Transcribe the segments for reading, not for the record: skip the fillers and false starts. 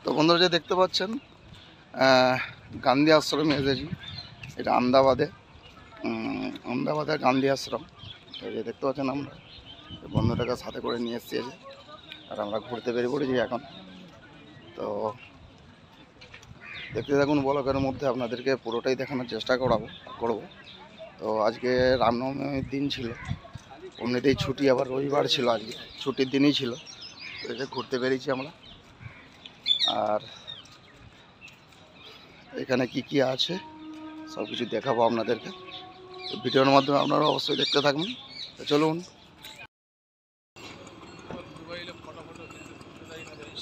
তো বন্ধুরা যে দেখতে পাচ্ছেন গান্ধী আশ্রমে এসেছি। এটা আহমেদাবাদের গান্ধী আশ্রম। তো যে দেখতে পাচ্ছেন আমরা বন্ধুটাকে সাথে করে নিয়ে এসেছি আর আমরা ঘুরতে বেরিয়ে পড়েছি এখন। তো দেখতে থাকুন, ব্লগের মধ্যে আপনাদেরকে পুরোটাই দেখানোর চেষ্টা করব। তো আজকে রামনবমীর দিন ছিল, এমনিতেই ছুটি, আবার রবিবার ছিল, আজকে ছুটির দিনই ছিল। তো এই যে ঘুরতে বেরিয়েছি আমরা, আর এখানে কি আছে সব কিছু দেখাবো আপনাদেরকে। তো ভিডিওর মাধ্যমে আপনারা অবশ্যই দেখতে থাকবেন। তো চলুন,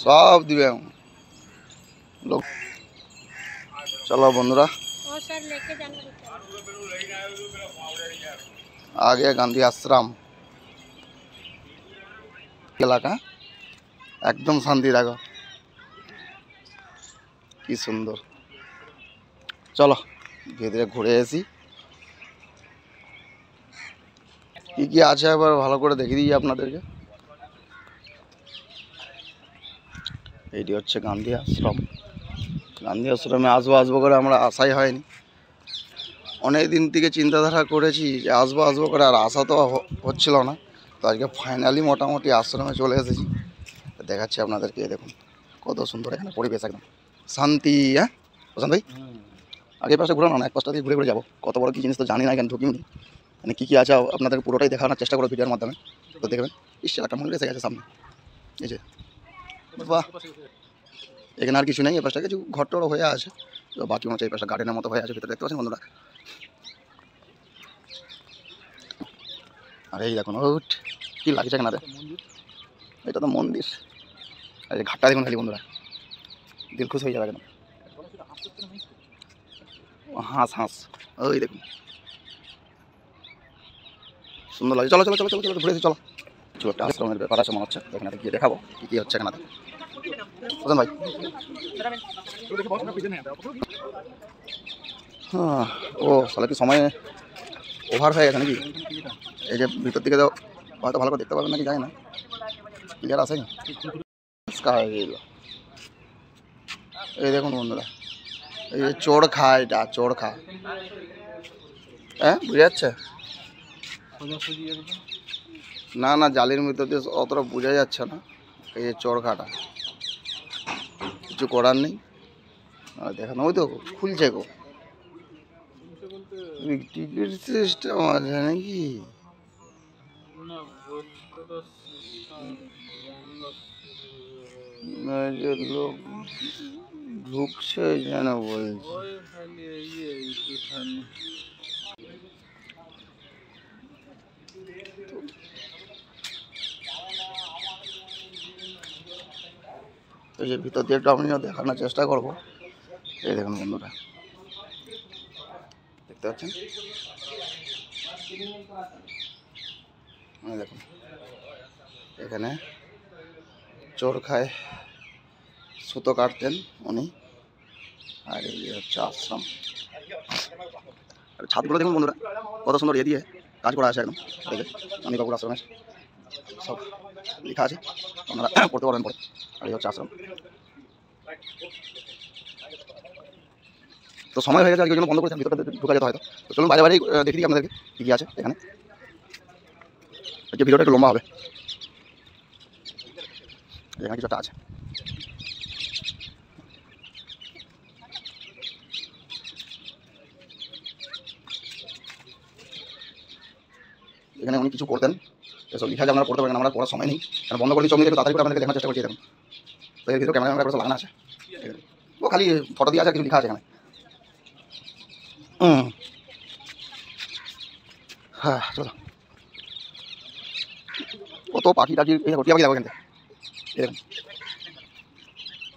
সব দিবে লোক। चलो बंधुरा, आ गया गांधी आश्रम এলাকা। একদম শান্তি জায়গা, কি সুন্দর। চলো ধীরে ঘুরে আসি, কি আছে আবার ভালো করে দেখিয়ে দিই আপনাদেরকে। এইটি হচ্ছে গান্ধী আশ্রম। গান্ধী আশ্রমে আসবো করে আমরা আশাই হয়নি। অনেক দিন থেকে চিন্তাধারা করেছি যে আসবো করে, আর আশা তো হচ্ছিল না। তো আজকে ফাইনালি মোটামুটি আশ্রমে চলে এসেছি। দেখাচ্ছি আপনাদেরকে, দেখুন কত সুন্দর এখানে পরিবেশ, একদম শান্তি। হ্যাঁ প্রশান্ত ভাই, আগে পাশে ঘুরানো না, এক পাশটা দিয়ে ঘুরে ঘুরে যাবো। কত বড় কি জিনিস তো জানি না, এখানে ঢুকিনি। মানে কী আছে আপনাদের পুরোটাই দেখানোর চেষ্টা করবো ভিডিওর মাধ্যমে। তো দেখবেন একটা মন্দির এসে গেছে সামনে, এই যে বাহ। এখানে আর কিছু নেই, এ পাশটা কিছু ঘর টর হয়ে আছে। তো বাকি মনে হচ্ছে এই পাশটা গার্ডেনের মতো হয়ে আছে, ভিতরে দেখতে পাচ্ছেন বন্ধুরা। আর এই দেখুন ওট কি লাগছে কেন, এটা তো মন্দির। আর এই ঘাটটা দেখুন খালি বন্ধুরা, দিল খুশ হয়ে যাবে একদম। হাঁস ওই দেখুন, সুন্দর লাগে। চলো ঘুরে চলো। কিছু একটা আশ্রমের ব্যাপার আছে মনে হচ্ছে, এখানে গিয়ে দেখাবো কি হচ্ছে এখানে। বুঝলেন ভাই? হ্যাঁ, ও তাহলে কি সময় ওভার হয়ে গেছে নাকি? এই যে ভিতর দিকে তো হয়তো ভালো করে দেখতে পাবেন নাকি জানি না, ক্লিয়ার আছে না। এই দেখুন বন্ধুরা, এই যে চোর খা, এটা চোর খা। হ্যাঁ বুঝে যাচ্ছে না, জালির ভিতর দিয়ে অতটা বোঝা যাচ্ছে না। এই যে চোর খাটা, কিছু করার নেই। দেখানো ওই তো খুলছে গো, টিকিট সিস্টেম আছে নাকি? লোক ঢুকছে যেন বলছে। এই যে ভিতর দিয়ে একটু আমিও দেখানোর চেষ্টা করবো। এই দেখুন বন্ধুরা, দেখতে পাচ্ছেন? দেখুন এখানে চোর খায় সুতো কাটতেন উনি। আর এই হচ্ছে আশ্রম। আর ছাদগুলো দেখুন বন্ধুরা, কত সুন্দর দিয়ে কাজ করা আছে একদম। এই যে আমি বাবুর আশ্রমের সব লেখা আছে, আপনারা পড়তে পারবেন পরে। আর এই হচ্ছে আশ্রম। তো সময় হয়ে গেছে, আজকের জন্য বন্ধ করেছেন, ভিতরে ঢুকা যেতে হয়তো। তো চলুন বাইরে দেখে দিই আপনাদেরকে কী আছে এখানে। যে ভিডিওটা একটু লম্বা হবে, এখানে কিছু একটা আছে। এখানে উনি কিছু করতেন, এসব লিখা আছে, আপনারা পড়তে পারেন। আমরা পড়ার সময় নেই, কারণ বন্ধ করে দিচ্ছি। একটু তাড়াতাড়ি করে আপনাদেরকে দেখানোর চেষ্টা করছি। দেখুন তো এর ভিতরে ক্যামেরা করে লাগানো আছে, ও খালি ফটো দিয়ে আছে, কিছু লেখা আছে এখানে। হ্যাঁ চলো, কত পাখি টাখি, এই টিয়া পাখি দেখো এখান থেকে। এরকম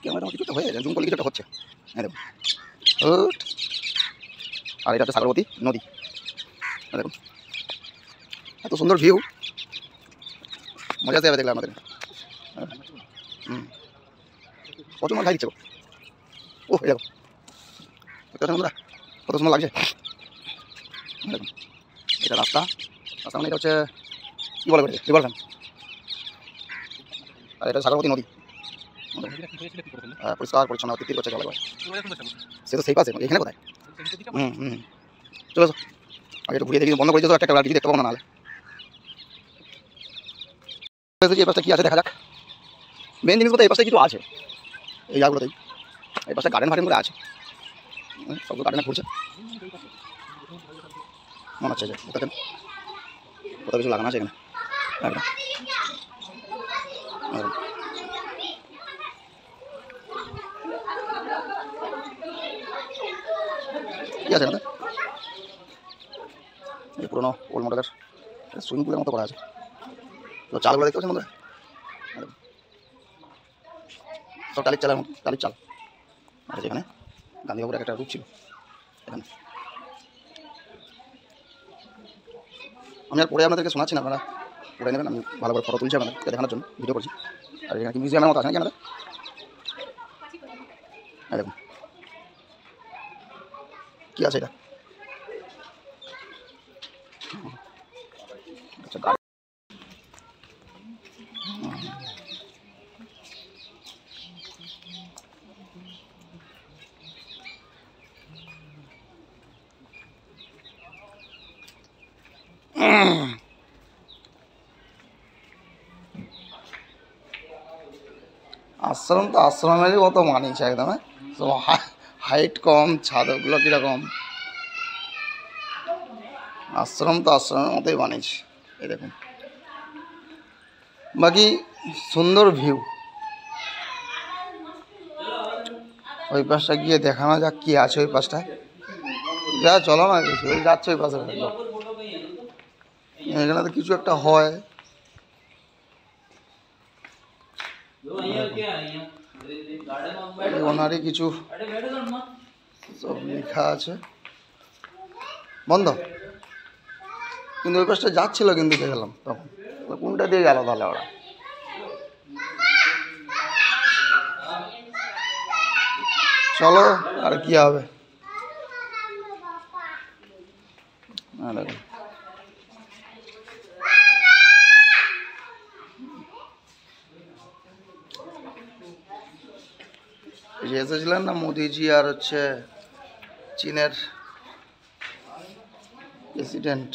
ক্যামেরা কিছু একটা হয়ে জুম করলে কিছু একটা হচ্ছে। হ্যাঁ দেখুন, আর এটা হচ্ছে সাগরবতী নদী। দেখুন এত সুন্দর ভিউ, মজা আসতে যাবে দেখলে আমাদের। প্রচুর মাছ খাই দিচ্ছে। ও এই দেখো, বন্ধুরা কত সুন্দর লাগছে। দেখুন এটা রাস্তা মানে এটা হচ্ছে কী বলে রিভার ফ্যান। আর এটা সাগরবতী নদী। পরিষ্কার পরিচ্ছন্ন তিতির করছে জলে। সে তো সেই পাশে এখানে কোথায়? চলে আসো আগে একটু ঘুরিয়ে দেখি, বন্ধ করে দিও তো, একটা টিভি দেখতে পাবো না নাহলে। এই পাশটা কি আছে দেখা যাক। মেন জিনিস বলতে এই পাশে কিছু আছে, এই জায়গাগুলোতেই এই পাশে গার্ডেন ফার্ডেন করে আছে, সবগুলো গার্ডেনে ঘুরছে মনে হচ্ছে। যে দেখেন কোথাও কিছু লাগানো আছে এখানে, একদম কি আছে এখানে? এই পুরোনো ওল্ড মডেলের সুইমিং পুলের মতো করা আছে। তো চালগুলো দেখতে পাচ্ছেন বন্ধুরা, সব টালির চালের মতো, টালির চাল। আর যেখানে গান্ধীবাবুর একটা রূপ ছিল এখানে। আমি আর পরে আপনাদেরকে শোনাচ্ছি না, আপনারা পড়ে নেবেন। আমি ভালো করে ফটো তুলছি আপনাদেরকে দেখানোর জন্য ভিডিও করছি। আর এখানে কি মিউজিয়ামের মতো আছে নাকি আপনাদের? হ্যাঁ দেখুন কি আছে এটা। আচ্ছা আশ্রম তো আশ্রমেরই মতো মানিয়েছে একদম। হাইট কম, ছাদগুলো কীরকম, আশ্রম তো আশ্রমের মতোই বানিয়েছে। এই দেখুন, বাকি সুন্দর ভিউ। ওই পাশটা গিয়ে দেখানো যাক কি আছে ওই পাশটায়। যা চলো না কিছু, ওই যাচ্ছে ওই পাশে। এখানে তো কিছু একটা হয়। ওনারই কিছু সব লেখা আছে, বন্ধ। কিন্তু ওই পাশটা যাচ্ছিল, কিন্তু দেখলাম তখন। কোনটা দিয়ে গেল তাহলে ওরা? চলো আর কি হবে। এসেছিলেন না মোদিজি আর হচ্ছে চীনের প্রেসিডেন্ট।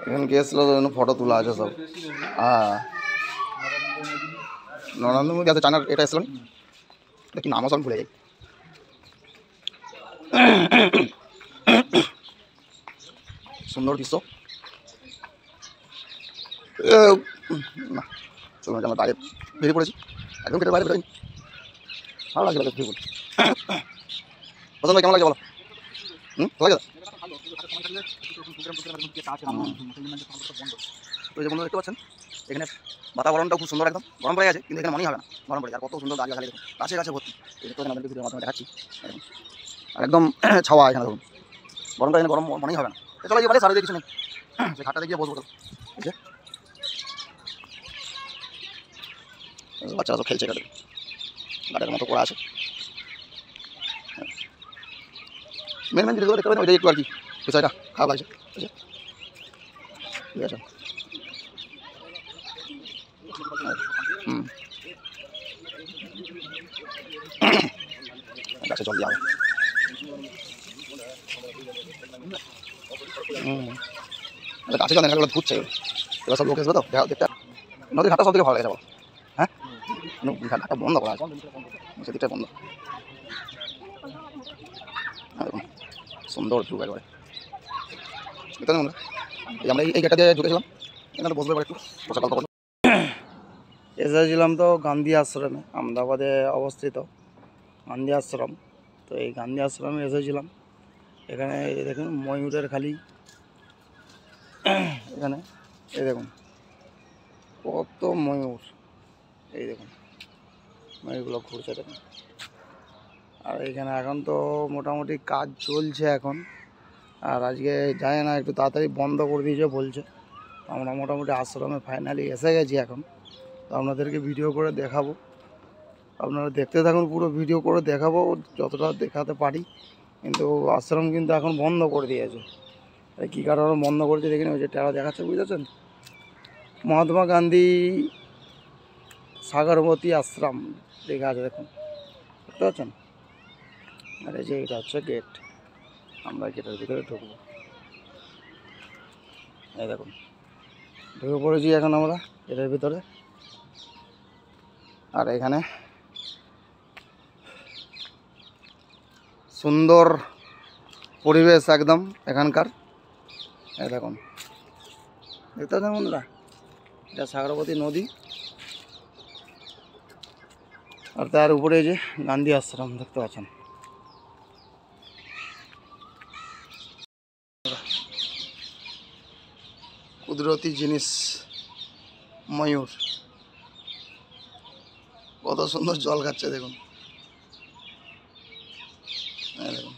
এখানে গিয়েছিল তো, ফটো তোলা আছে সব। হ্যাঁ নরেন্দ্র মোদী আছে, চায়নার এটা এসেছিলেন, কি নাম সব ভুলে যাই। সুন্দর দৃশ্য। না চলুন, আমরা বাইরে বেরিয়ে পড়েছি, একদম কেটে বাইরে বেরোয়নি। ভালো লাগছে বেরিয়ে পড়ে। পছন্দ কেমন লাগছে বলো? ভালো লাগে। তো যে বন্ধুরা দেখতে পাচ্ছেন এখানে বাতাবরণটা খুব সুন্দর, একদম গরম পড়ে গেছে, কিন্তু এখানে মনেই হবে না গরম পড়ে যায়। কত সুন্দর গাছ গাছালি, গাছে গাছে ভর্তি। দেখতে পাচ্ছেন, আপনাদের ভিডিওর মাধ্যমে দেখাচ্ছি। আর একদম ছাওয়া এখানে দেখুন, গরমটা এখানে গরম মনেই হবে না। চলো যে সারা দিয়ে কিছু নেই, সে ঘাটটাতে গিয়ে বসবো। বাচ্চারা তো খেলছে গাড়ি, গাড়ির মতো করা আছে। মেন মেন জিনিসগুলো দেখতে পাবেন, ওইটাই একটু আর কি বিষয়টা খারাপ লাগছে। ঠিক আছে, গাছে জল দেওয়া হবে। গাছে জল দেখা ঘুরছে, এবার সব লোক আসবে তো দেখতে। নদীর ঘাটটা সব থেকে ভালো লাগছে বলো? হ্যাঁ, ঘাটটা বন্ধ করা আছে, সেদিকটা বন্ধ। সুন্দর ভিউ একবারে। আমরা এই গেটটা দিয়ে ঢুকেছিলাম, এখানে বসবে একটু বসে গল্প করবো। এসেছিলাম তো গান্ধী আশ্রমে, আহমেদাবাদে অবস্থিত গান্ধী আশ্রম। তো এই গান্ধী আশ্রমে এসেছিলাম। এখানে এই দেখুন ময়ূরের খালি, এখানে এই দেখুন কত ময়ূর, এই দেখুন ময়ূরগুলো ঘুরছে দেখুন। আর এখানে এখন তো মোটামুটি কাজ চলছে এখন, আর আজকে যায় না, একটু তাড়াতাড়ি বন্ধ করে দিয়েছে বলছে। আমরা মোটামুটি আশ্রমে ফাইনালি এসে গেছি এখন। তো আপনাদেরকে ভিডিও করে দেখাবো, আপনারা দেখতে থাকুন, পুরো ভিডিও করে দেখাবো যতটা দেখাতে পারি। কিন্তু আশ্রম কিন্তু এখন বন্ধ করে দিয়েছে, কী কারণে বন্ধ করেছে দেখিনি, ওই যে টেরা দেখাচ্ছে বুঝতেছেন, মহাত্মা গান্ধী সাগরবতী আশ্রম লেখা আছে দেখুন, বুঝতে পারছেন। আর এই যে এটা হচ্ছে গেট, আমরা গেটের ভিতরে ঢুকবো। এই দেখুন ঢুকে পড়েছি এখন আমরা গেটের ভিতরে। আর এখানে সুন্দর পরিবেশ একদম এখানকার। এই দেখুন, দেখতে পাচ্ছেন বন্ধুরা, এটা সাগরবতী নদী, আর তার উপরে যে গান্ধী আশ্রম দেখতে পাচ্ছেন। কুদরতি জিনিস ময়ূর, কত সুন্দর জল খাচ্ছে দেখুন। দেখুন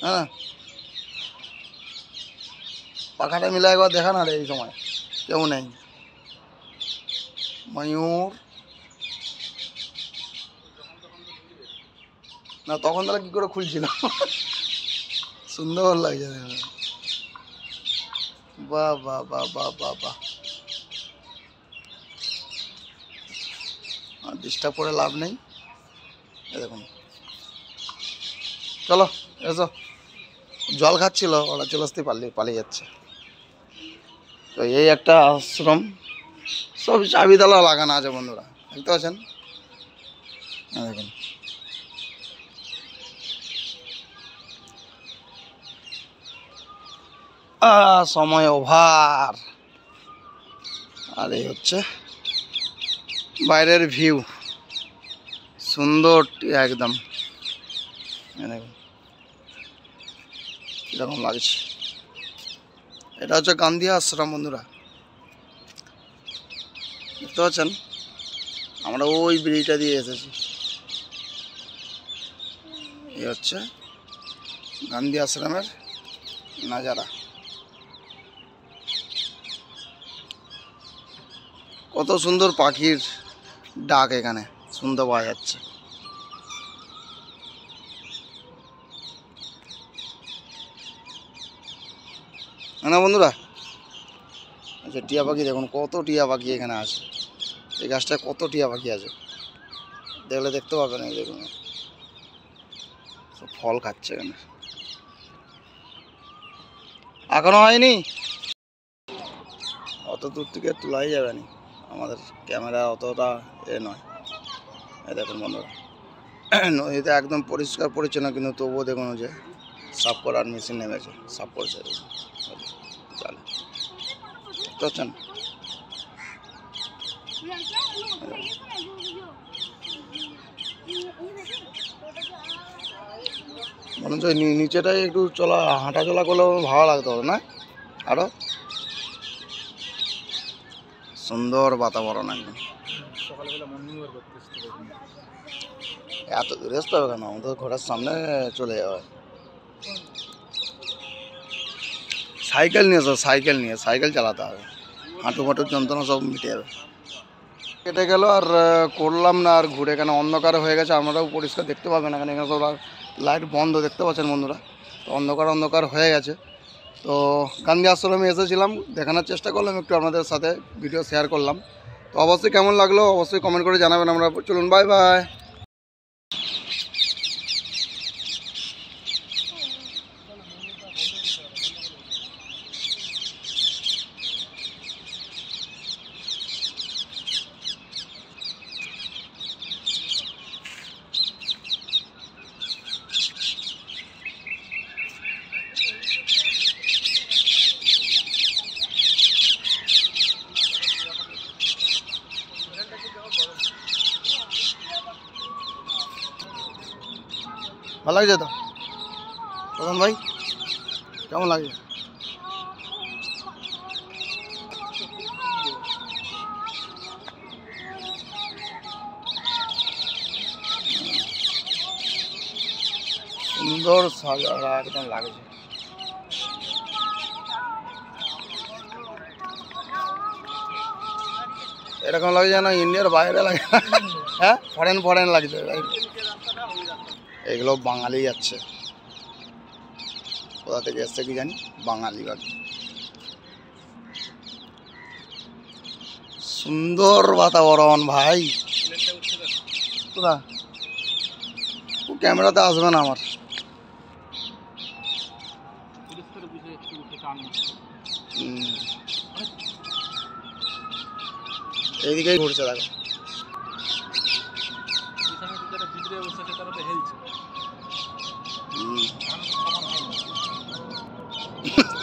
হ্যাঁ, পাখাটা মিলা একবার দেখা না রে, এই সময় কেমন নেই ময়ূর না, তখন তারা কি করে খুলছিল, সুন্দর লাগছে দেখুন। বাহ বাহ বাহ বাহ বাহ বাহ, ডিস্টার্ব করে লাভ নেই। দেখুন চলো এসো, জল খাচ্ছিল ওরা, চলে আসতে পালিয়ে যাচ্ছে। তো এই একটা আশ্রম, সব চাবি তালা লাগানো আছে বন্ধুরা, দেখতে পাচ্ছেন। দেখুন সময় ওভার। আর এই হচ্ছে বাইরের ভিউ, সুন্দর একদম। দেখুন কীরকম লাগছে, এটা হচ্ছে গান্ধী আশ্রম বন্ধুরা, দেখতে পাচ্ছেন। আমরা ওই ব্রিজটা দিয়ে এসেছি, এই হচ্ছে গান্ধী আশ্রমের নাজারা। কত সুন্দর পাখির ডাক এখানে শুনতে পাওয়া যাচ্ছে। না বন্ধুরা, আচ্ছা টিয়া পাখি দেখুন, কত টিয়া পাখি এখানে আছে, এই গাছটায় কত টিয়া পাখি আছে, দেখলে দেখতে পাবেন। এই দেখুন সব ফল খাচ্ছে এখানে, এখনো হয়নি, অত দূর থেকে তোলাই যাবে না, আমাদের ক্যামেরা অতটা নয়। এই দেখুন বন্ধুরা, নদীতে একদম পরিষ্কার পরিচ্ছন্ন, কিন্তু তবুও দেখুন যে সাফ করার মেশিন নেমেছে, সাফ করছে চালে, বুঝতে পারছেন। মনে হচ্ছে নিচেটাই একটু হাঁটা চলা করলেও ভালো লাগতো না, আরো সুন্দর বাতাবরণ একদম। এত দূরে আসতে হবে কেন, আমাদের ঘরের সামনে চলে যাবে। সাইকেল নিয়ে এসো, সাইকেল চালাতে হবে, হাঁটুর যন্ত্রণা সব মিটে যাবে। কেটে গেল আর করলাম না, আর ঘুরে এখানে অন্ধকার হয়ে গেছে, আপনারাও পরিষ্কার দেখতে পাবেন। এখানে সব লাইট বন্ধ, দেখতে পাচ্ছেন বন্ধুরা, তো অন্ধকার হয়ে গেছে। তো গান্ধী আশ্রমে এসেছিলাম, দেখানোর চেষ্টা করলাম, একটু আপনাদের সাথে ভিডিও শেয়ার করলাম। তো অবশ্যই কেমন লাগলো অবশ্যই কমেন্ট করে জানাবেন। আমরা চলুন, বাই বাই। ভালো লাগছে তো প্রধান ভাই, কেমন লাগছে? সুন্দর সাজা একদম লাগছে। এরকম লাগছে না ইন্ডিয়ার বাইরে লাগে, হ্যাঁ ফরেন লাগছে। এগুলো বাঙালি যাচ্ছে। কোথা থেকে এসছে কি জানি, বাঙালি বাড়ি। সুন্দর বাতাবরণ ভাই। কোথা ক্যামেরাতে আসবে না আমার। এইদিকেই ঘুরছে দেখো।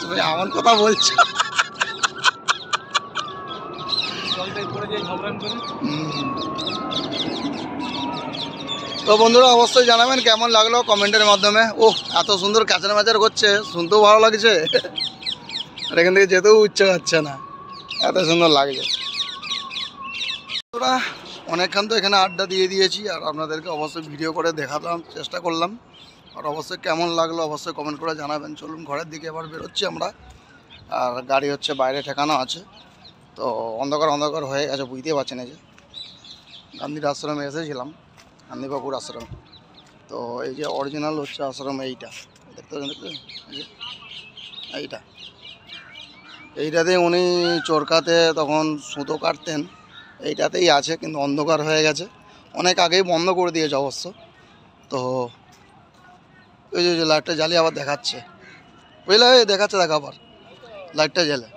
তুমি এমন কথা বলছো। তো বন্ধুরা অবশ্যই জানাবেন কেমন লাগলো কমেন্টের মাধ্যমে। ও এত সুন্দর ক্যাচার ম্যাচার করছে, শুনতেও ভালো লাগছে, আর এখান থেকে যেতেও ইচ্ছা করছে না, এত সুন্দর লাগছে। তোরা অনেকক্ষণ তো এখানে আড্ডা দিয়ে দিয়েছি, আর আপনাদেরকে অবশ্যই ভিডিও করে দেখালাম, চেষ্টা করলাম। আর অবশ্যই কেমন লাগলো অবশ্যই কমেন্ট করে জানাবেন। চলুন ঘরের দিকে এবার বেরোচ্ছি আমরা, আর গাড়ি হচ্ছে বাইরে ঠেকানো আছে। তো অন্ধকার অন্ধকার হয়ে গেছে, বুঝতেই পারছেন। এই যে গান্ধীর আশ্রমে এসেছিলাম, গান্ধীবাবুর আশ্রম। তো এই যে অরিজিনাল হচ্ছে আশ্রম এইটা, দেখতে পাচ্ছেন, এইটাতে উনি চরকাতে তখন সুতো কাটতেন, এইটাতেই আছে, কিন্তু অন্ধকার হয়ে গেছে, অনেক আগেই বন্ধ করে দিয়েছে অবশ্য। তো ওই যে লাইটটা জ্বালিয়ে আবার দেখাচ্ছে, বুঝলে, দেখাচ্ছে, দেখো আবার লাইটটা জ্বালে,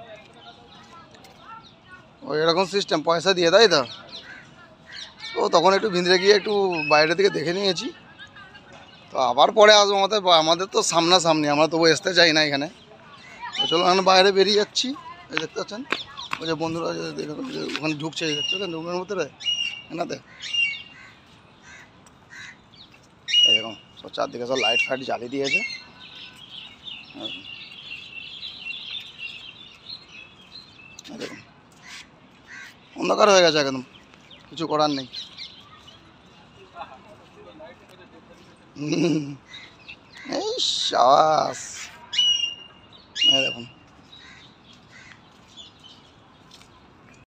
ওই এরকম সিস্টেম, পয়সা দিয়ে, তাই তো। তো তখন একটু ভিতরে গিয়ে একটু বাইরে থেকে দেখে নিয়েছি। তো আবার পরে আসবো, আমাদের তো সামনাসামনি, আমরা তবু আসতে চাই না এখানে। তো চলো আমরা বাইরে বেরিয়ে যাচ্ছি। এই দেখতে পাচ্ছেন ওই যে বন্ধুরা ওখানে ঢুকছে, দেখতে পাচ্ছেন রুমের ভিতরে এনাতে। এরকম সব চারদিকে সব লাইট ফাইট জ্বালিয়ে দিয়েছে। দেখুন অন্ধকার হয়ে গেছে একদম, কিছু করার নেই। এই সাবাস, দেখুন